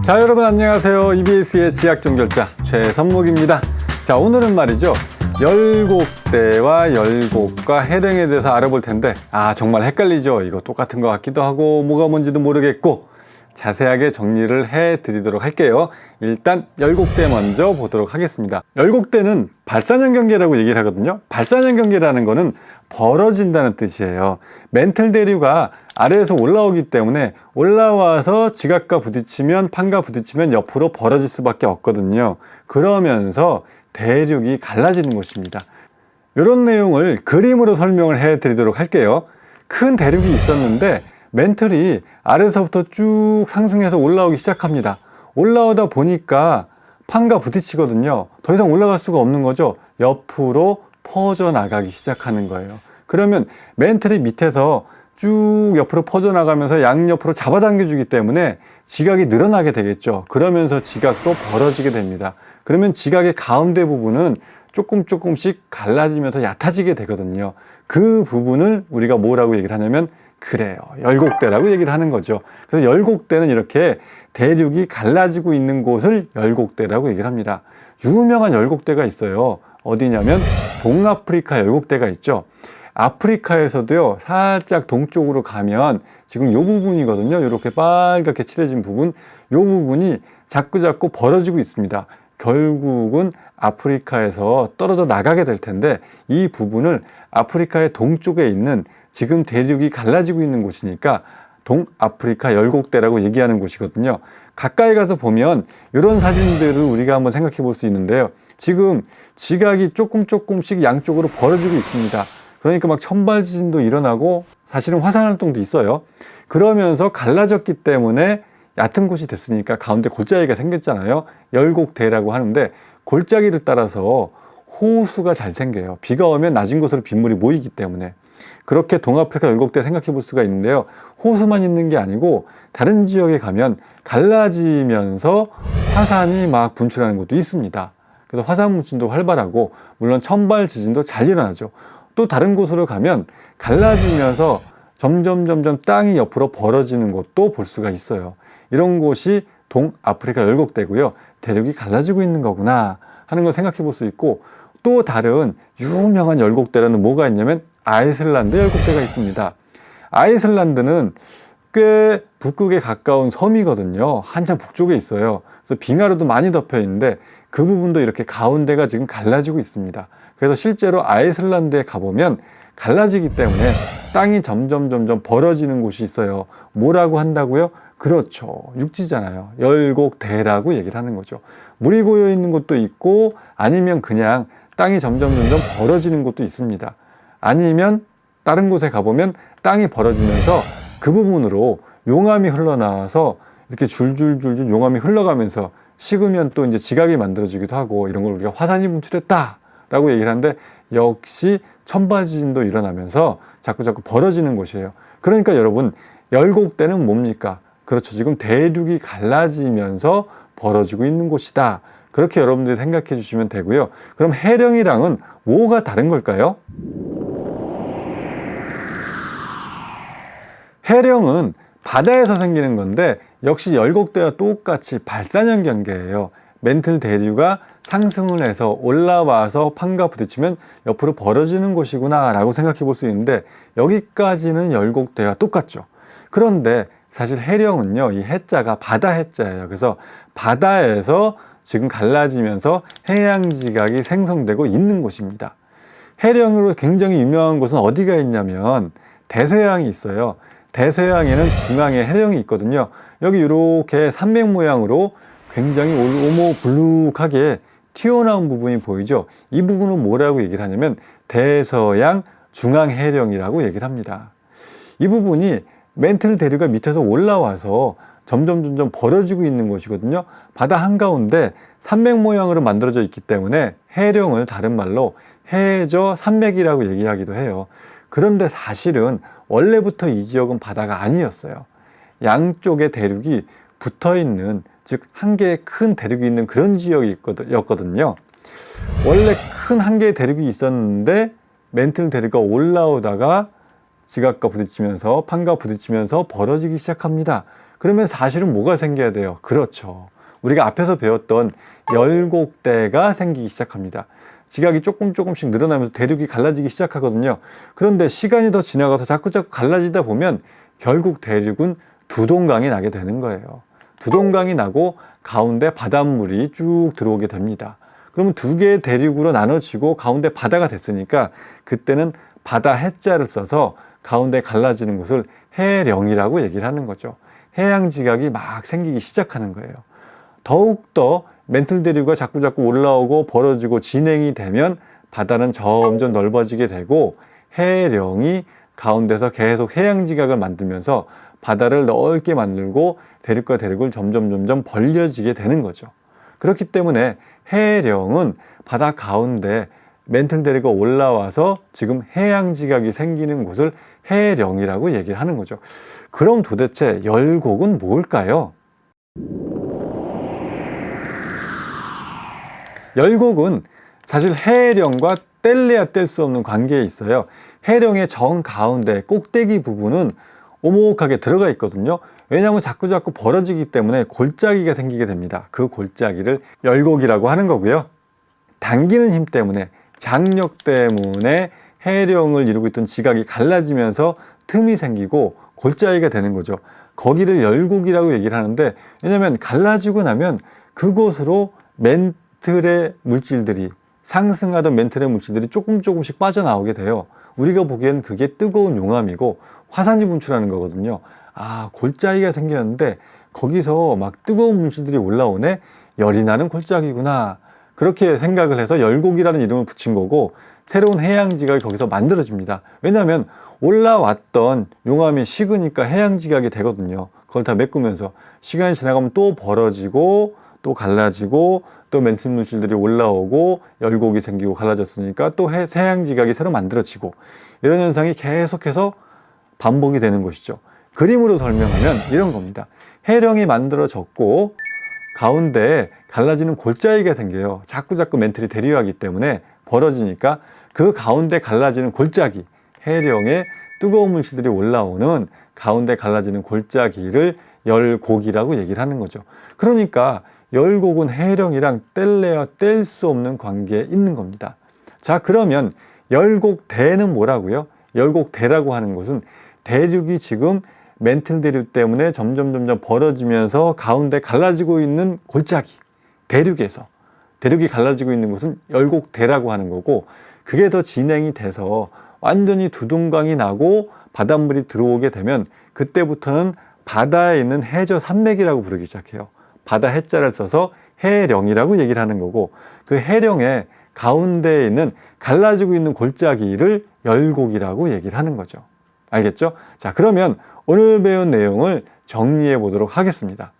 자, 여러분 안녕하세요. EBS의 지약종결자 최선목입니다. 자, 오늘은 말이죠, 열곡대와 열곡과 해령에 대해서 알아볼 텐데, 정말 헷갈리죠. 이거 똑같은 것 같기도 하고 뭐가 뭔지도 모르겠고, 자세하게 정리를 해 드리도록 할게요. 일단 열곡대 먼저 보도록 하겠습니다. 열곡대는 발산형 경계라고 얘기를 하거든요. 발산형 경계라는 거는 벌어진다는 뜻이에요. 멘틀 대류가 아래에서 올라오기 때문에 올라와서 지각과 부딪히면, 판과 부딪히면 옆으로 벌어질 수밖에 없거든요. 그러면서 대륙이 갈라지는 것입니다. 이런 내용을 그림으로 설명을 해 드리도록 할게요. 큰 대륙이 있었는데 멘틀이 아래서부터 쭉 상승해서 올라오기 시작합니다. 올라오다 보니까 판과 부딪히거든요. 더 이상 올라갈 수가 없는 거죠. 옆으로 퍼져나가기 시작하는 거예요. 그러면 멘틀이 밑에서 쭉 옆으로 퍼져나가면서 양옆으로 잡아당겨주기 때문에 지각이 늘어나게 되겠죠. 그러면서 지각도 벌어지게 됩니다. 그러면 지각의 가운데 부분은 조금씩 갈라지면서 얕아지게 되거든요. 그 부분을 우리가 뭐라고 얘기를 하냐면, 그래요, 열곡대라고 얘기를 하는 거죠. 그래서 열곡대는 이렇게 대륙이 갈라지고 있는 곳을 열곡대라고 얘기를 합니다. 유명한 열곡대가 있어요. 어디냐면 동아프리카 열곡대가 있죠. 아프리카에서도요, 살짝 동쪽으로 가면 지금 이 부분이거든요. 이렇게 빨갛게 칠해진 부분, 이 부분이 자꾸 벌어지고 있습니다. 결국은 아프리카에서 떨어져 나가게 될 텐데, 이 부분을 아프리카의 동쪽에 있는, 지금 대륙이 갈라지고 있는 곳이니까 동아프리카 열곡대라고 얘기하는 곳이거든요. 가까이 가서 보면 이런 사진들을 우리가 한번 생각해 볼 수 있는데요. 지금 지각이 조금씩 양쪽으로 벌어지고 있습니다. 그러니까 막 천발 지진도 일어나고 사실은 화산 활동도 있어요. 그러면서 갈라졌기 때문에 얕은 곳이 됐으니까 가운데 골짜기가 생겼잖아요. 열곡대라고 하는데, 골짜기를 따라서 호수가 잘 생겨요. 비가 오면 낮은 곳으로 빗물이 모이기 때문에. 그렇게 동아프리카 열곡대 생각해 볼 수가 있는데요. 호수만 있는 게 아니고 다른 지역에 가면 갈라지면서 화산이 막 분출하는 것도 있습니다. 그래서 화산 분출도 활발하고, 물론 천발 지진도 잘 일어나죠. 또 다른 곳으로 가면 갈라지면서 점점 땅이 옆으로 벌어지는 곳도 볼 수가 있어요. 이런 곳이 동아프리카 열곡대고요. 대륙이 갈라지고 있는 거구나 하는 걸 생각해 볼 수 있고, 또 다른 유명한 열곡대라는 뭐가 있냐면 아이슬란드 열곡대가 있습니다. 아이슬란드는 꽤 북극에 가까운 섬이거든요. 한참 북쪽에 있어요. 그래서 빙하로도 많이 덮여 있는데 그 부분도 이렇게 가운데가 지금 갈라지고 있습니다. 그래서 실제로 아이슬란드에 가보면 갈라지기 때문에 땅이 점점 벌어지는 곳이 있어요. 뭐라고 한다고요? 그렇죠, 육지잖아요. 열곡대라고 얘기를 하는 거죠. 물이 고여 있는 곳도 있고, 아니면 그냥 땅이 점점 벌어지는 곳도 있습니다. 아니면 다른 곳에 가보면 땅이 벌어지면서 그 부분으로 용암이 흘러나와서 이렇게 줄줄 용암이 흘러가면서 식으면 또 이제 지각이 만들어지기도 하고, 이런 걸 우리가 화산이 분출했다 라고 얘기를 하는데, 역시 천바지진도 일어나면서 자꾸 벌어지는 곳이에요. 그러니까 여러분, 열곡대는 뭡니까? 그렇죠, 지금 대륙이 갈라지면서 벌어지고 있는 곳이다. 그렇게 여러분들이 생각해 주시면 되고요. 그럼 해령이랑은 뭐가 다른 걸까요? 해령은 바다에서 생기는 건데, 역시 열곡대와 똑같이 발산형 경계예요. 멘틀 대류가 상승을 해서 올라와서 판과 부딪히면 옆으로 벌어지는 곳이구나 라고 생각해 볼 수 있는데, 여기까지는 열곡대와 똑같죠. 그런데 사실 해령은요, 이 해자가 바다 해자예요. 그래서 바다에서 지금 갈라지면서 해양 지각이 생성되고 있는 곳입니다. 해령으로 굉장히 유명한 곳은 어디가 있냐면 대서양이 있어요. 대서양에는 중앙에 해령이 있거든요. 여기 이렇게 산맥 모양으로 굉장히 오모블룩하게 튀어나온 부분이 보이죠. 이 부분은 뭐라고 얘기를 하냐면 대서양 중앙해령이라고 얘기를 합니다. 이 부분이 멘틀 대류가 밑에서 올라와서 점점 벌어지고 있는 곳이거든요. 바다 한가운데 산맥 모양으로 만들어져 있기 때문에 해령을 다른 말로 해저 산맥이라고 얘기하기도 해요. 그런데 사실은 원래부터 이 지역은 바다가 아니었어요. 양쪽의 대륙이 붙어 있는, 즉 한 개의 큰 대륙이 있는 그런 지역이었거든요. 원래 큰 한 개의 대륙이 있었는데 멘틀 대류가 올라오다가 지각과 부딪히면서 판과 부딪히면서 벌어지기 시작합니다. 그러면 사실은 뭐가 생겨야 돼요? 그렇죠. 우리가 앞에서 배웠던 열곡대가 생기기 시작합니다. 지각이 조금씩 늘어나면서 대륙이 갈라지기 시작하거든요. 그런데 시간이 더 지나가서 자꾸 갈라지다 보면 결국 대륙은 두동강이 나게 되는 거예요. 두동강이 나고 가운데 바닷물이 쭉 들어오게 됩니다. 그러면 두 개의 대륙으로 나눠지고 가운데 바다가 됐으니까 그때는 바다 해자를 써서 가운데 갈라지는 곳을 해령이라고 얘기를 하는 거죠. 해양 지각이 막 생기기 시작하는 거예요. 더욱더 멘틀 대류가 자꾸 올라오고 벌어지고 진행이 되면 바다는 점점 넓어지게 되고 해령이 가운데서 계속 해양 지각을 만들면서 바다를 넓게 만들고 대륙과 대륙을 점점 벌려지게 되는 거죠. 그렇기 때문에 해령은 바다 가운데 멘틀 대류가 올라와서 지금 해양 지각이 생기는 곳을 해령이라고 얘기를 하는 거죠. 그럼 도대체 열곡은 뭘까요? 열곡은 사실 해령과 뗄래야 뗄 수 없는 관계에 있어요. 해령의 정 가운데 꼭대기 부분은 오목하게 들어가 있거든요. 왜냐하면 자꾸 벌어지기 때문에 골짜기가 생기게 됩니다. 그 골짜기를 열곡이라고 하는 거고요. 당기는 힘 때문에, 장력 때문에 해령을 이루고 있던 지각이 갈라지면서 틈이 생기고 골짜기가 되는 거죠. 거기를 열곡이라고 얘기를 하는데, 왜냐하면 갈라지고 나면 그곳으로 멘틀의 물질들이, 상승하던 멘틀의 물질들이 조금씩 빠져나오게 돼요. 우리가 보기엔 그게 뜨거운 용암이고 화산이 분출하는 거거든요. 아, 골짜기가 생겼는데 거기서 막 뜨거운 물질들이 올라오네? 열이 나는 골짜기구나. 그렇게 생각을 해서 열곡이라는 이름을 붙인 거고, 새로운 해양지각이 거기서 만들어집니다. 왜냐하면 올라왔던 용암이 식으니까 해양지각이 되거든요. 그걸 다 메꾸면서 시간이 지나가면 또 벌어지고 또 갈라지고 또 멘틀 물질들이 올라오고 열곡이 생기고 갈라졌으니까 또 해양지각이 새로 만들어지고, 이런 현상이 계속해서 반복이 되는 것이죠. 그림으로 설명하면 이런 겁니다. 해령이 만들어졌고 가운데 갈라지는 골짜기가 생겨요. 자꾸 멘틀이 대류하기 때문에 벌어지니까 그 가운데 갈라지는 골짜기, 해령에 뜨거운 물질들이 올라오는 가운데 갈라지는 골짜기를 열곡이라고 얘기를 하는 거죠. 그러니까 열곡은 해령이랑 뗄래야 뗄 수 없는 관계에 있는 겁니다. 자, 그러면 열곡대는 뭐라고요? 열곡대라고 하는 것은 대륙이 지금 멘틀 대류 때문에 점점 벌어지면서 가운데 갈라지고 있는 골짜기, 대륙이 갈라지고 있는 곳은 열곡대라고 하는 거고, 그게 더 진행이 돼서 완전히 두동강이 나고 바닷물이 들어오게 되면 그때부터는 바다에 있는 해저 산맥이라고 부르기 시작해요. 바다 해자를 써서 해령이라고 얘기를 하는 거고, 그 해령의 가운데에 있는 갈라지고 있는 골짜기를 열곡이라고 얘기를 하는 거죠. 알겠죠? 자, 그러면 오늘 배운 내용을 정리해 보도록 하겠습니다.